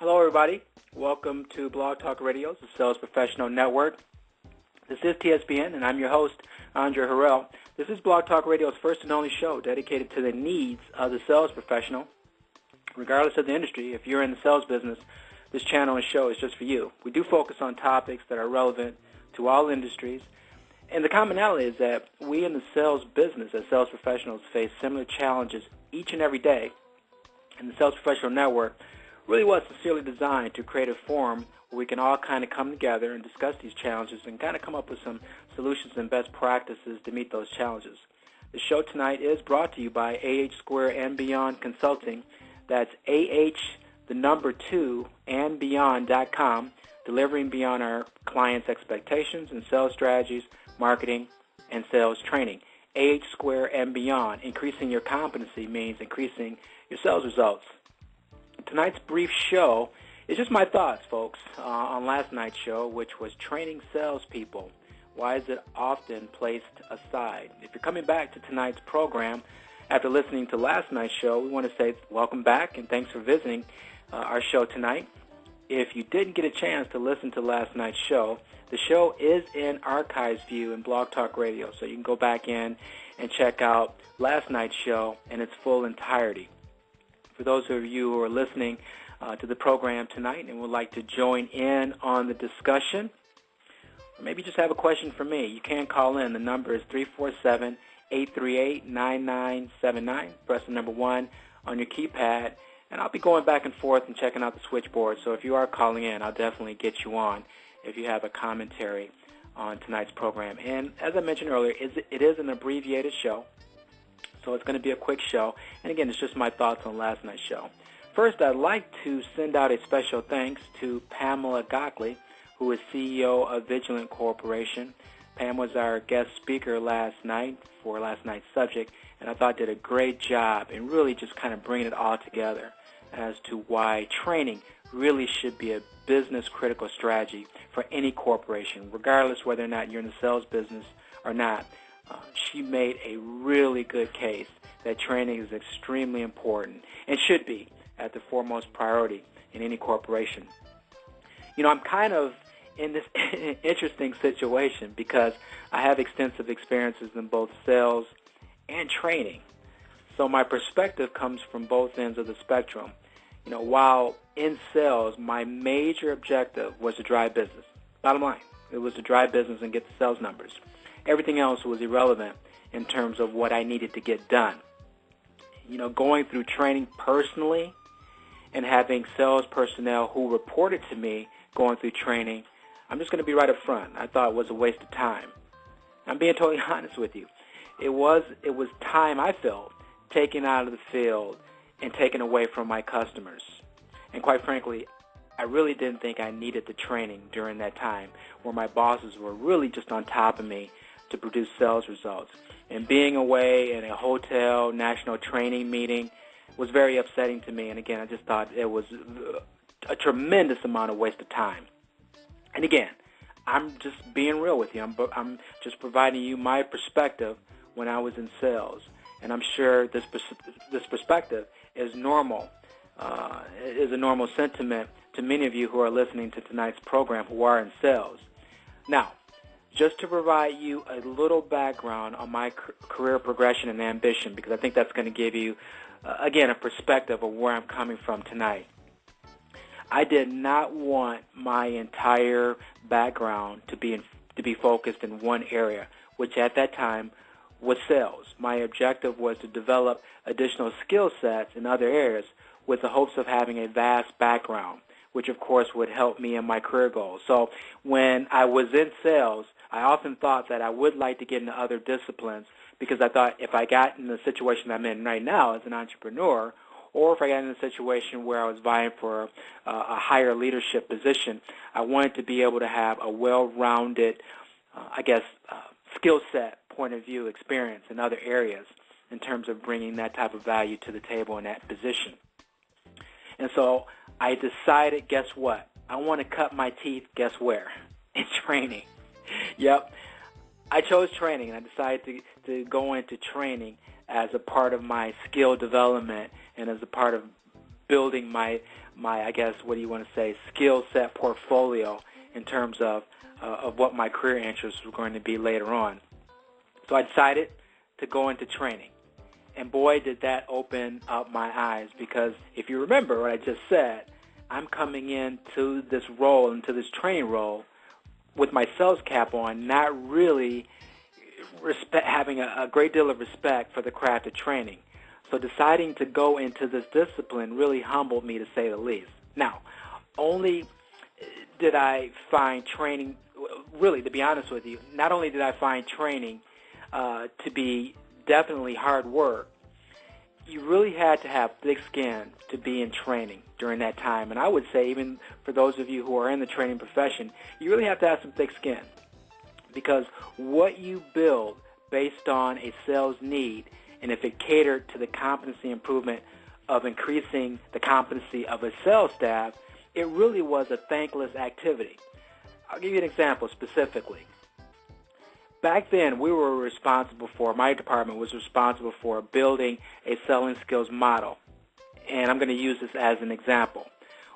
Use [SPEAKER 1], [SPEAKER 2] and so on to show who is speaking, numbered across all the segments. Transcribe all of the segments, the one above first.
[SPEAKER 1] Hello, everybody. Welcome to Blog Talk Radio's the Sales Professional Network. This is TSPN, and I'm your host, Andre Harrell. This is Blog Talk Radio's first and only show dedicated to the needs of the sales professional. Regardless of the industry, if you're in the sales business, this channel and show is just for you. We do focus on topics that are relevant to all industries, and the commonality is that we in the sales business as sales professionals face similar challenges each and every day, and the Sales Professional Network really was sincerely designed to create a forum where we can all kind of come together and discuss these challenges and kind of come up with some solutions and best practices to meet those challenges. The show tonight is brought to you by AH2 and Beyond Consulting. That's AH2 and Beyond.com, delivering beyond our clients' expectations and sales strategies, marketing, and sales training. AH2 and Beyond, increasing your competency means increasing your sales results. Tonight's brief show is just my thoughts, folks, on last night's show, which was training salespeople. Why is it often placed aside? If you're coming back to tonight's program after listening to last night's show, we want to say welcome back and thanks for visiting our show tonight. If you didn't get a chance to listen to last night's show, the show is in archives view in Blog Talk Radio, so you can go back in and check out last night's show in its full entirety. For those of you who are listening to the program tonight and would like to join in on the discussion, or maybe just have a question for me, you can call in. The number is 347-838-9979. Press the number 1 on your keypad, and I'll be going back and forth and checking out the switchboard. So if you are calling in, I'll definitely get you on if you have a commentary on tonight's program. And as I mentioned earlier, it is an abbreviated show. So it's going to be a quick show. And again, it's just my thoughts on last night's show. First, I'd like to send out a special thanks to Pamela Gockley, who is CEO of Vigilant Corporation. Pam was our guest speaker last night for last night's subject, and I thought did a great job in really just kind of bringing it all together as to why training really should be a business critical strategy for any corporation, regardless whether or not you're in the sales business or not. She made a really good case that training is extremely important and should be at the foremost priority in any corporation. You know, I'm kind of in this interesting situation because I have extensive experiences in both sales and training. So my perspective comes from both ends of the spectrum. You know, while in sales, my major objective was to drive business. Bottom line, it was to drive business and get the sales numbers. Everything else was irrelevant in terms of what I needed to get done. You know, going through training personally and having sales personnel who reported to me going through training, I'm just going to be right up front. I thought it was a waste of time. I'm being totally honest with you. It was time I felt taken out of the field and taken away from my customers. And quite frankly, I really didn't think I needed the training during that time where my bosses were really just on top of me to produce sales results. And being away in a hotel national training meeting was very upsetting to me. And again, I just thought it was a tremendous amount of waste of time. And again, I'm just being real with you. I'm just providing you my perspective when I was in sales. And I'm sure this perspective is normal, is a normal sentiment to many of you who are listening to tonight's program who are in sales. Now, just to provide you a little background on my career progression and ambition, because I think that's going to give you, again, a perspective of where I'm coming from tonight. I did not want my entire background to be focused in one area, which at that time was sales. My objective was to develop additional skill sets in other areas with the hopes of having a vast background, which of course would help me in my career goals. So when I was in sales, I often thought that I would like to get into other disciplines because I thought if I got in the situation I'm in right now as an entrepreneur, or if I got in a situation where I was vying for a higher leadership position, I wanted to be able to have a well-rounded, skill set, point of view, experience in other areas in terms of bringing that type of value to the table in that position. And so I decided, guess what? I want to cut my teeth, guess where? In training. Yep. I chose training, and I decided to go into training as a part of my skill development and as a part of building my I guess, what do you want to say, skill set portfolio in terms of what my career interests were going to be later on. So I decided to go into training. And boy, did that open up my eyes, because if you remember what I just said, I'm coming into this role, into this training role, with my sales cap on, not really having a great deal of respect for the craft of training. So deciding to go into this discipline really humbled me, to say the least. Now, only did I find training, really, to be honest with you, not only did I find training to be definitely hard work, you really had to have thick skin to be in training during that time. And I would say, even for those of you who are in the training profession, you really have to have some thick skin, because what you build based on a sales need, and if it catered to the competency improvement of increasing the competency of a sales staff, it really was a thankless activity. I'll give you an example specifically. Back then, my department was responsible for building a selling skills model. And I'm going to use this as an example.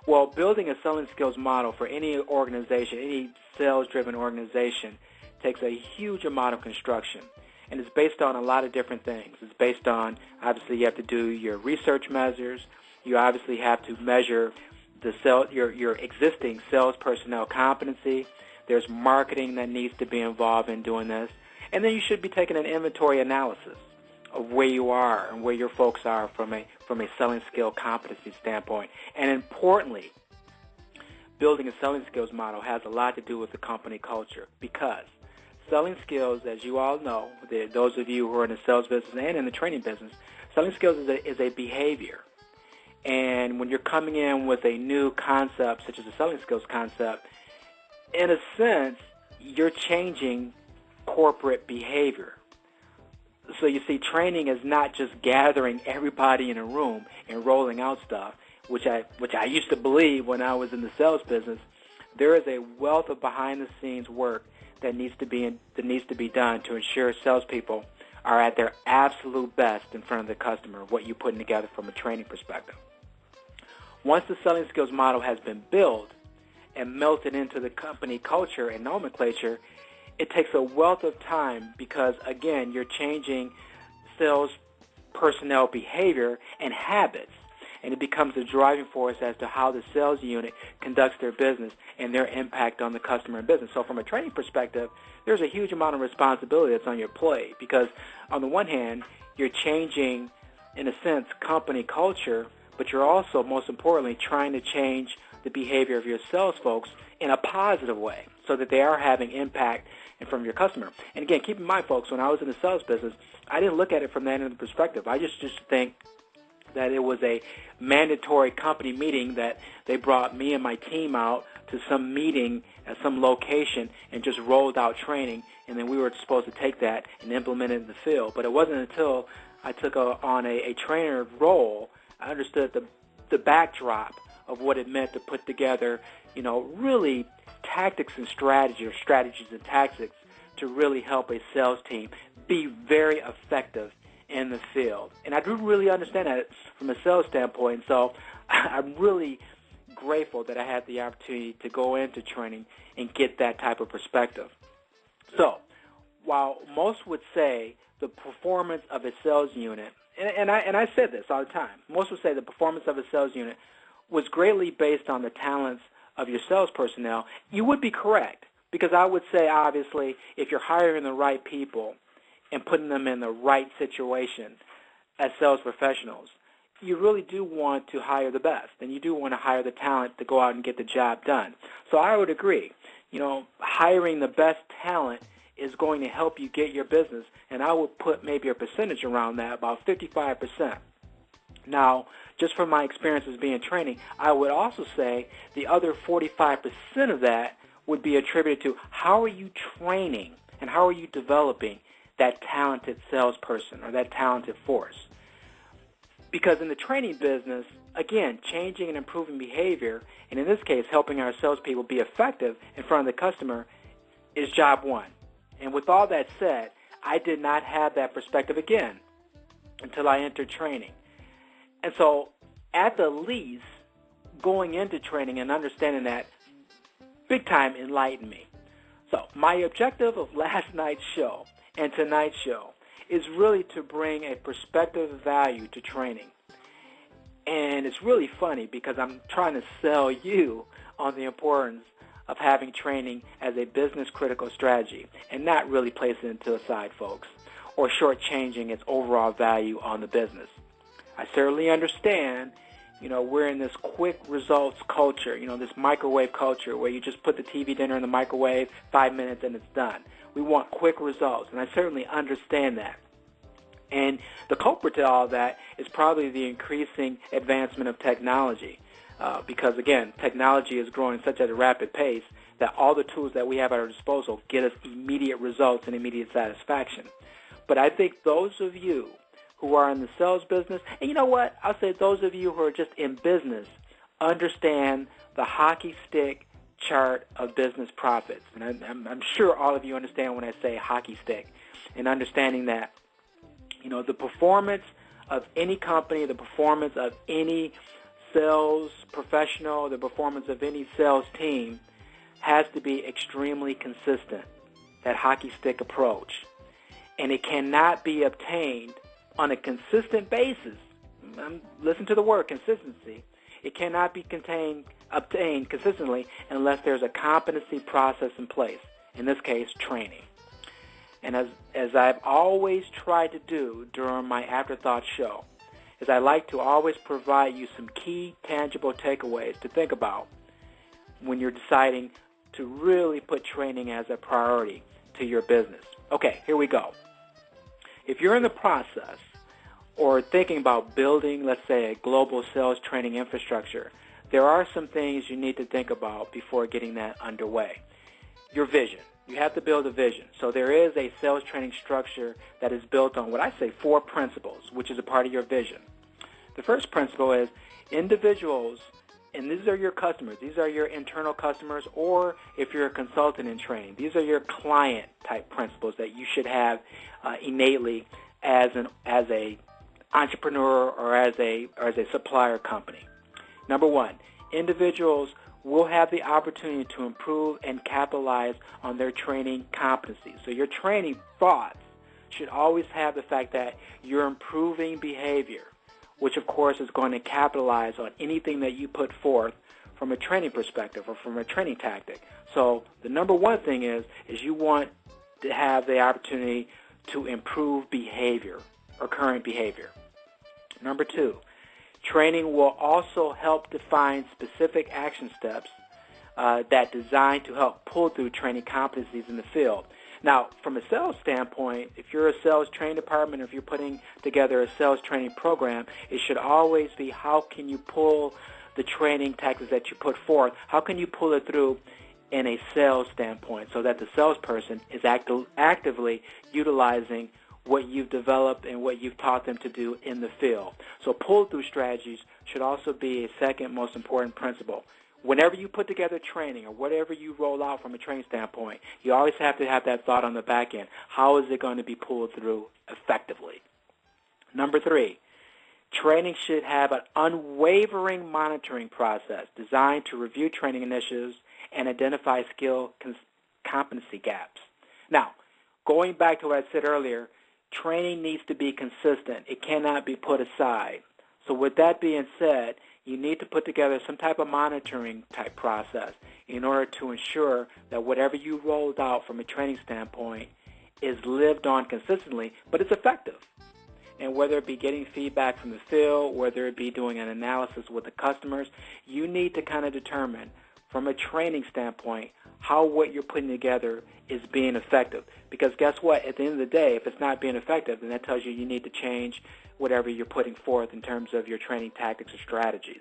[SPEAKER 1] Well, building a selling skills model for any organization, any sales-driven organization, takes a huge amount of construction. And it's based on a lot of different things. It's based on, obviously, you have to do your research measures. You obviously have to measure your existing sales personnel competency. There's marketing that needs to be involved in doing this. And then you should be taking an inventory analysis of where you are and where your folks are from a selling skill competency standpoint. And importantly, building a selling skills model has a lot to do with the company culture, because selling skills, as you all know, those of you who are in the sales business and in the training business, selling skills is a behavior. And when you're coming in with a new concept, such as a selling skills concept, in a sense, you're changing corporate behavior. So you see, training is not just gathering everybody in a room and rolling out stuff, which I used to believe when I was in the sales business. There is a wealth of behind-the-scenes work that needs to be done to ensure salespeople are at their absolute best in front of the customer, what you're putting together from a training perspective. Once the selling skills model has been built and melted into the company culture and nomenclature, it takes a wealth of time, because, again, you're changing sales personnel behavior and habits, and it becomes a driving force as to how the sales unit conducts their business and their impact on the customer and business. So from a training perspective, there's a huge amount of responsibility that's on your plate, because on the one hand, you're changing, in a sense, company culture, but you're also, most importantly, trying to change the behavior of your sales folks in a positive way so that they are having impact in front of your customer. And again, keep in mind, folks, when I was in the sales business, I didn't look at it from that end of the perspective. I just think that it was a mandatory company meeting, that they brought me and my team out to some meeting at some location and just rolled out training, and then we were supposed to take that and implement it in the field. But it wasn't until I took on a trainer role, I understood the backdrop of what it meant to put together, really tactics and strategies and tactics to really help a sales team be very effective in the field. And I do really understand that from a sales standpoint, so I'm really grateful that I had the opportunity to go into training and get that type of perspective. So while most would say the performance of a sales unit, and I said this all the time, most would say the performance of a sales unit was greatly based on the talents of your sales personnel, you would be correct, because I would say, obviously, if you're hiring the right people and putting them in the right situation as sales professionals, you really do want to hire the best, and you do want to hire the talent to go out and get the job done. So I would agree. Hiring the best talent is going to help you get your business, and I would put maybe a percentage around that, about 55%. Now, just from my experience as being training, I would also say the other 45% of that would be attributed to how are you training and how are you developing that talented salesperson or that talented force. Because in the training business, again, changing and improving behavior, and in this case, helping our salespeople be effective in front of the customer, is job one. And with all that said, I did not have that perspective again until I entered training. And so at the least, going into training and understanding that big time enlightened me. So my objective of last night's show and tonight's show is really to bring a perspective of value to training. And it's really funny because I'm trying to sell you on the importance of having training as a business critical strategy and not really placing it to the side, folks, or shortchanging its overall value on the business. I certainly understand, we're in this quick results culture, this microwave culture where you just put the TV dinner in the microwave, 5 minutes and it's done. We want quick results, and I certainly understand that. And the culprit to all that is probably the increasing advancement of technology. Because, again, technology is growing such at a rapid pace that all the tools that we have at our disposal get us immediate results and immediate satisfaction. But I think those of you who are in the sales business, and you know what, I'll say those of you who are just in business understand the hockey stick chart of business profits. And I'm sure all of you understand when I say hockey stick, and understanding that, the performance of any company, the performance of any sales professional, the performance of any sales team has to be extremely consistent, that hockey stick approach. And it cannot be obtained on a consistent basis. Listen to the word, consistency. It cannot be obtained consistently unless there's a competency process in place, in this case, training. And as I've always tried to do during my Afterthought show, is I like to always provide you some key, tangible takeaways to think about when you're deciding to really put training as a priority to your business. Okay, here we go. If you're in the process or thinking about building, let's say, a global sales training infrastructure, there are some things you need to think about before getting that underway. Your vision. You have to build a vision. So there is a sales training structure that is built on what I say 4 principles, which is a part of your vision. The first principle is individuals, and these are your customers. These are your internal customers, or if you're a consultant in training, these are your client-type principles that you should have innately as a entrepreneur or as a supplier company. Number 1, individuals will have the opportunity to improve and capitalize on their training competencies. So your training thoughts should always have the fact that you're improving behavior, which of course is going to capitalize on anything that you put forth from a training perspective or from a training tactic. So the number 1 thing is you want to have the opportunity to improve behavior or current behavior. Number 2, training will also help define specific action steps that designed to help pull through training competencies in the field. Now, from a sales standpoint, if you're a sales training department, if you're putting together a sales training program, it should always be how can you pull the training tactics that you put forth, how can you pull it through in a sales standpoint so that the salesperson is actively utilizing what you've developed and what you've taught them to do in the field. So pull-through strategies should also be a second most important principle. Whenever you put together training or whatever you roll out from a training standpoint, you always have to have that thought on the back end. How is it going to be pulled through effectively? Number 3, training should have an unwavering monitoring process designed to review training initiatives and identify skill competency gaps. Now, going back to what I said earlier, training needs to be consistent. It cannot be put aside. So with that being said, you need to put together some type of monitoring type process in order to ensure that whatever you rolled out from a training standpoint is lived on consistently, but it's effective. And whether it be getting feedback from the field, whether it be doing an analysis with the customers, you need to kind of determine from a training standpoint how what you're putting together is being effective. Because guess what? At the end of the day, if it's not being effective, then that tells you need to change whatever you're putting forth in terms of your training tactics or strategies.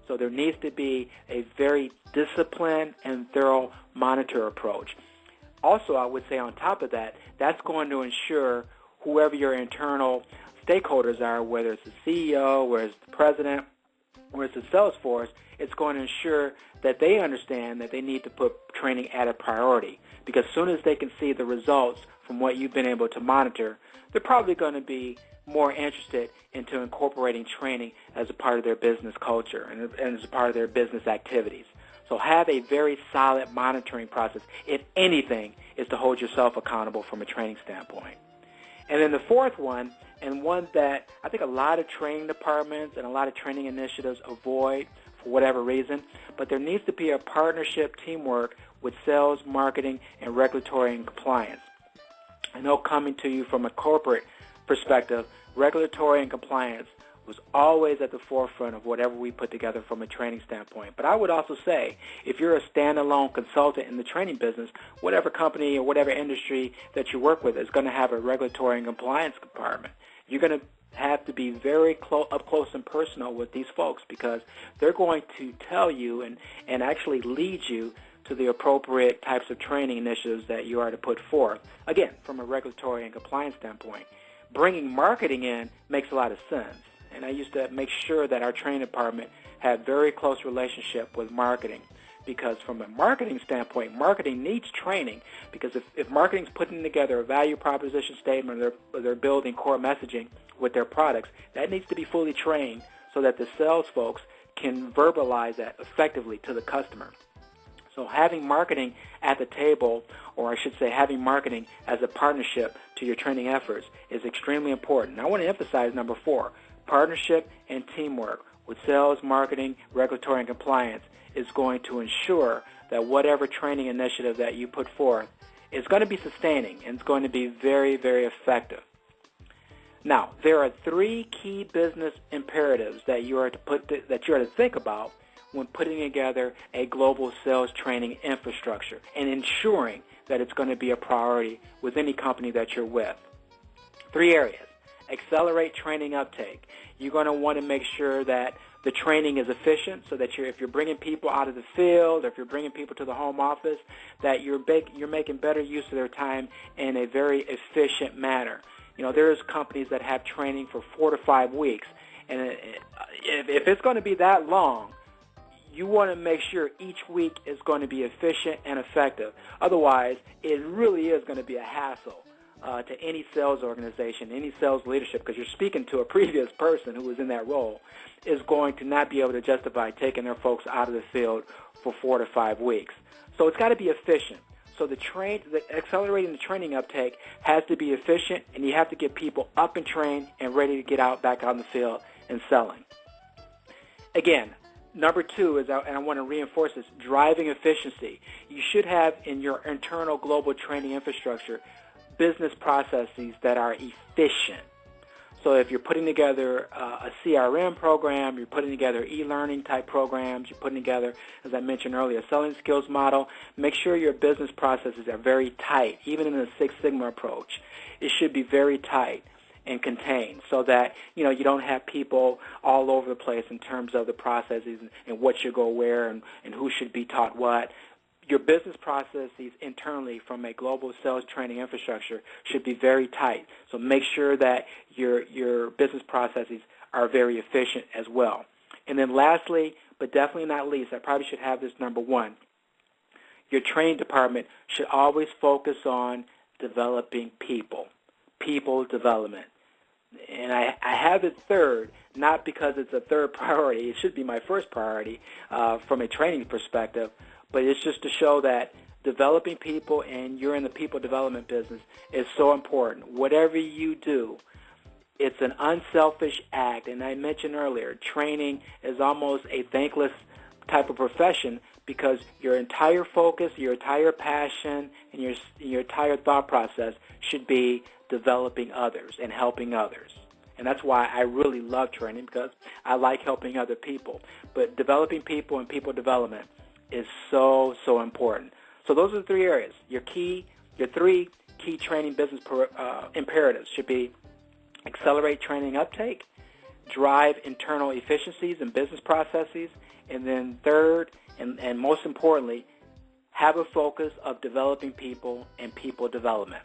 [SPEAKER 1] So there needs to be a very disciplined and thorough monitor approach. Also, I would say on top of that, that's going to ensure whoever your internal stakeholders are, whether it's the CEO, whether it's the president, whether it's the sales force, it's going to ensure that they understand that they need to put training at a priority. Because as soon as they can see the results from what you've been able to monitor, they're probably going to be more interested into incorporating training as a part of their business culture and as a part of their business activities. So have a very solid monitoring process, if anything, is to hold yourself accountable from a training standpoint. And then the fourth one, and one that I think a lot of training departments and a lot of training initiatives avoid for whatever reason, but there needs to be a partnership teamwork with sales, marketing, and regulatory and compliance. I know coming to you from a corporate perspective, regulatory and compliance was always at the forefront of whatever we put together from a training standpoint. But I would also say, if you're a standalone consultant in the training business, whatever company or whatever industry that you work with is going to have a regulatory and compliance department. You're going to have to be very up close and personal with these folks, because they're going to tell you and actually lead you to the appropriate types of training initiatives that you are to put forth, again, from a regulatory and compliance standpoint. Bringing marketing in makes a lot of sense. And I used to make sure that our training department had very close relationship with marketing, because from a marketing standpoint, marketing needs training, because if marketing's putting together a value proposition statement or they're building core messaging with their products, that needs to be fully trained so that the sales folks can verbalize that effectively to the customer. So having marketing at the table, or I should say having marketing as a partnership to your training efforts, is extremely important. I want to emphasize number 4. Partnership and teamwork with sales, marketing, regulatory, and compliance is going to ensure that whatever training initiative that you put forth is going to be sustaining and it's going to be very, very effective. Now, there are 3 key business imperatives that you are to think about when putting together a global sales training infrastructure and ensuring that it's going to be a priority with any company that you're with. 3 areas. Accelerate training uptake. You're going to want to make sure that the training is efficient, so that if you're bringing people out of the field, or if you're bringing people to the home office, that you're making better use of their time in a very efficient manner. You know, there's companies that have training for 4 to 5 weeks, and if it's going to be that long, you want to make sure each week is going to be efficient and effective. Otherwise, it really is going to be a hassle to any sales organization, any sales leadership, because you're speaking to a previous person who was in that role, is going to not be able to justify taking their folks out of the field for 4 to 5 weeks. So it's got to be efficient. So accelerating the training uptake has to be efficient, and you have to get people up and trained and ready to get back out in the field and selling. Again, number 2 is, and I want to reinforce this, driving efficiency. You should have in your internal global training infrastructure business processes that are efficient. So if you're putting together a CRM program, you're putting together e-learning type programs, you're putting together, as I mentioned earlier, a selling skills model, make sure your business processes are very tight. Even in the Six Sigma approach, it should be very tight and contained, so that you don't have people all over the place in terms of the processes and what should go where and who should be taught what. Your business processes internally from a global sales training infrastructure should be very tight. So make sure that your business processes are very efficient as well. And then lastly, but definitely not least, I probably should have this number 1. Your training department should always focus on developing people development. And I have it third, not because it's a third priority. It should be my first priority from a training perspective, but it's just to show that developing people, and you're in the people development business, is so important. Whatever you do, it's an unselfish act. And I mentioned earlier, training is almost a thankless type of profession, because your entire focus, your entire passion, and your entire thought process should be developing others and helping others. And that's why I really love training, because I like helping other people. But developing people and people development is so, so important. So those are the 3 areas. Your 3 key training business imperatives should be accelerate training uptake, drive internal efficiencies and business processes, and then third, and most importantly, have a focus of developing people and people development.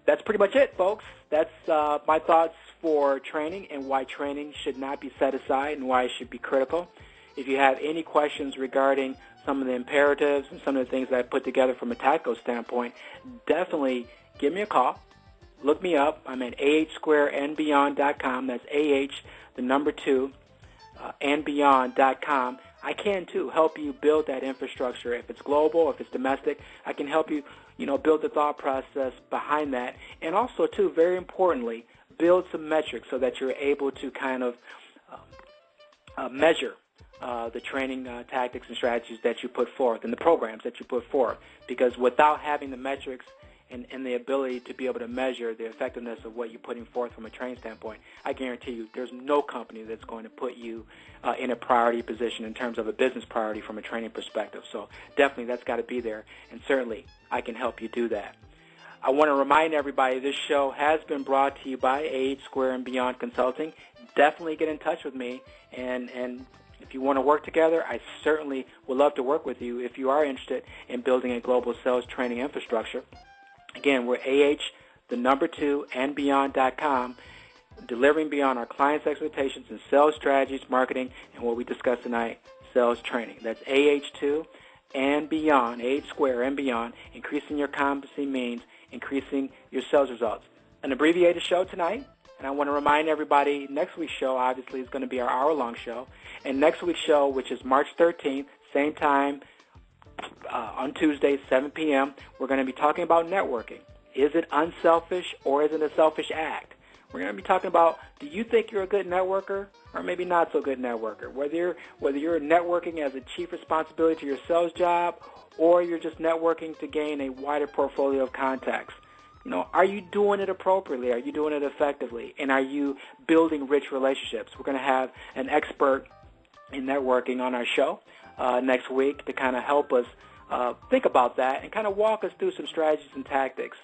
[SPEAKER 1] That's pretty much it, folks. That's my thoughts for training and why training should not be set aside and why it should be critical. If you have any questions regarding some of the imperatives and some of the things that I put together from a tactical standpoint, definitely give me a call. look me up. I'm at ahsquareandbeyond.com. That's the number 2, andbeyond.com. I can, too, help you build that infrastructure. If it's global, if it's domestic, I can help you, build the thought process behind that. And also, too, very importantly, build some metrics so that you're able to kind of measure the training tactics and strategies that you put forth and the programs that you put forth. Because without having the metrics and the ability to be able to measure the effectiveness of what you're putting forth from a training standpoint, I guarantee you there's no company that's going to put you in a priority position in terms of a business priority from a training perspective. So definitely that's got to be there, and certainly I can help you do that. I want to remind everybody this show has been brought to you by AH Square and Beyond Consulting. Definitely get in touch with me, and if you want to work together, I certainly would love to work with you if you are interested in building a global sales training infrastructure. Again, we're the number 2, and beyond.com, delivering beyond our clients' expectations in sales strategies, marketing, and what we discussed tonight, sales training. That's AH2 and beyond, AH Square and beyond. Increasing your competency means increasing your sales results. An abbreviated show tonight, and I want to remind everybody next week's show obviously is going to be our hour-long show. And next week's show, which is March 13th, same time, on Tuesday, 7 p.m., we're going to be talking about networking. Is it unselfish or is it a selfish act? We're going to be talking about, do you think you're a good networker or maybe not so good networker? Whether you're networking as a chief responsibility to your sales job or you're just networking to gain a wider portfolio of contacts. Are you doing it appropriately? Are you doing it effectively? And are you building rich relationships? We're going to have an expert in networking on our show next week to kind of help us think about that and kind of walk us through some strategies and tactics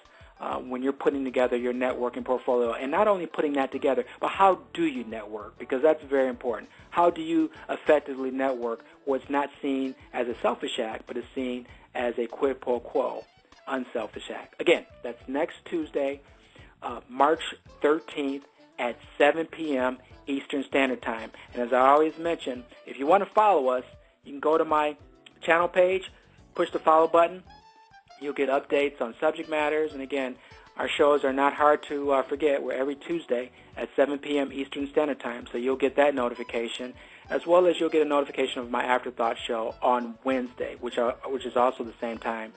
[SPEAKER 1] when you're putting together your networking portfolio. And not only putting that together, but how do you network? Because that's very important. How do you effectively network where it's not seen as a selfish act, but is seen as a quid pro quo, unselfish act? Again, that's next Tuesday, March 13th at 7 p.m. Eastern Standard Time. And as I always mention, if you want to follow us, you can go to my channel page, push the follow button. You'll get updates on subject matters. And again, our shows are not hard to forget. We're every Tuesday at 7 p.m. Eastern Standard Time. So you'll get that notification, as well as you'll get a notification of my Afterthought show on Wednesday, which is also the same time,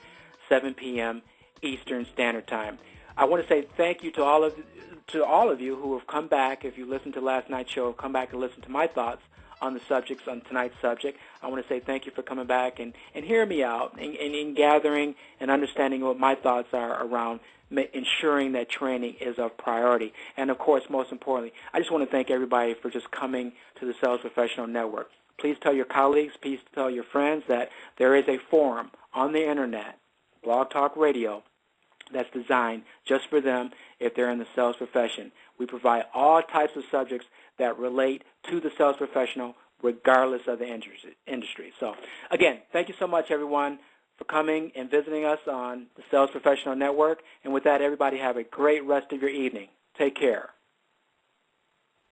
[SPEAKER 1] 7 p.m. Eastern Standard Time. I want to say thank you to all of you who have come back. If you listened to last night's show, come back and listen to my thoughts on the subjects, on tonight's subject. I want to say thank you for coming back and hearing me out and in gathering and understanding what my thoughts are around ensuring that training is a priority. And, of course, most importantly, I just want to thank everybody for just coming to the Sales Professional Network. Please tell your colleagues, please tell your friends that there is a forum on the Internet, Blog Talk Radio, that's designed just for them if they're in the sales profession. We provide all types of subjects that relate to the sales professional regardless of the industry. So, again, thank you so much, everyone, for coming and visiting us on the Sales Professional Network. And with that, everybody have a great rest of your evening. Take care.